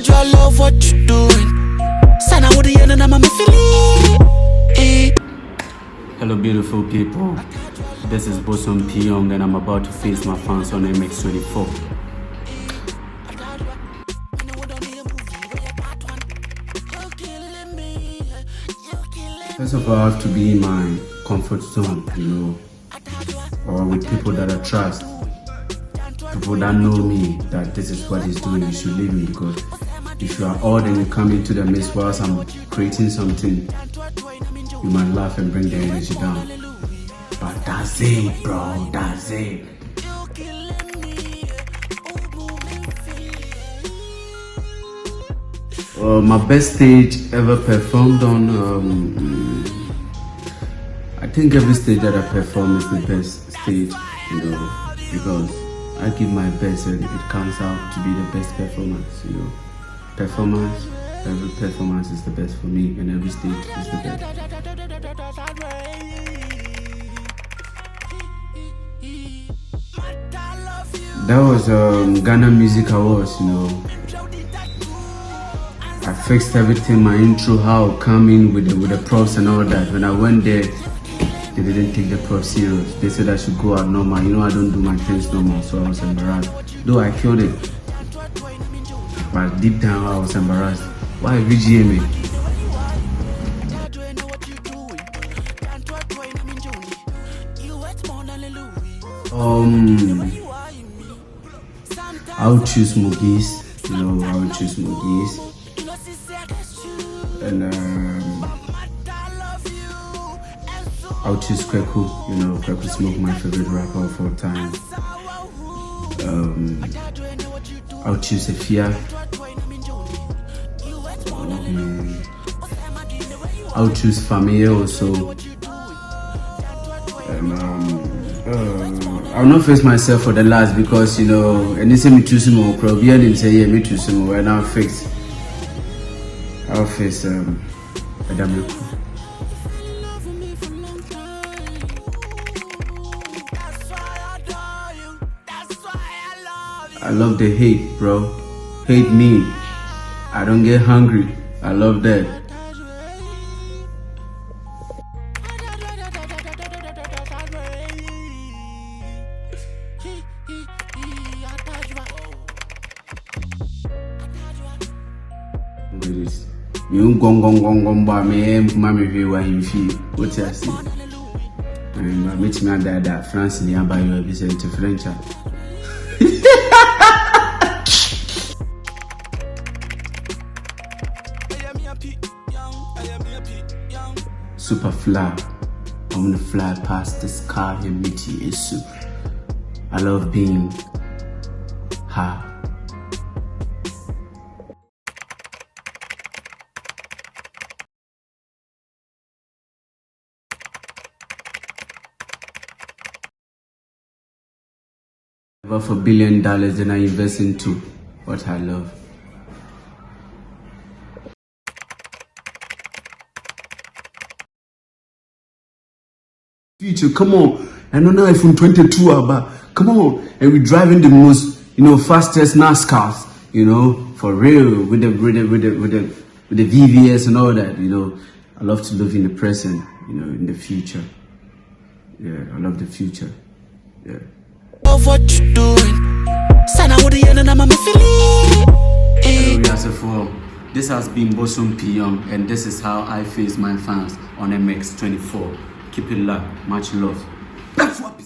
told you I love what you doing. Sana would the end and I'm feeling. Hello beautiful people, this is Bosom P-Yung and I'm about to face my fans on MX24. First of all, I have to be in my comfort zone, or with people that I trust, people that know me, that this is what he's doing, you should leave me, because if you are odd and you come into the midst whilst I'm creating something, you might laugh and bring the energy down. But that's it, bro, that's it. My best stage ever performed on, I think every stage that I perform is the best stage, because I give my best and it comes out to be the best performance, Every performance is the best for me and every stage is the best. That was Ghana Music Awards, I fixed everything, my intro, how come in with the props and all that. When I went there, they didn't take the props serious. They said I should go out normal. I don't do my things normal, so I was embarrassed. Though I killed it, but deep down I was embarrassed. Why VGA me? I would choose Mugis, I would choose Mugis. And I would choose Kweku, Kweku Smoke, my favorite rapper of all time. I would choose Efia. I would choose Famille also. And I'll not face myself for the last because anything me choose more, probably I didn't say yeah, me choose more, and I'll face Adam. I love the hate, bro. Hate me. I don't get hungry. I love that. You gong ba me mama wa himfi. What you say? I meet me that France ni aba you be say to French. Super fly. I wanna fly past the sky and meet you. I love being high. For $1 billion, then I invest into what I love. Future, come on. I know now iPhone 22, but come on. And we're driving the most, fastest NASCARs, for real, with the VVS and all that, I love to live in the present, in the future. Yeah, I love the future. Yeah. Of what you doing. Sana would the end and I'm feeling. Hello, this has been Bosom P-Yung, and this is how I face my fans on MX24. Keep it locked. Much love. That's what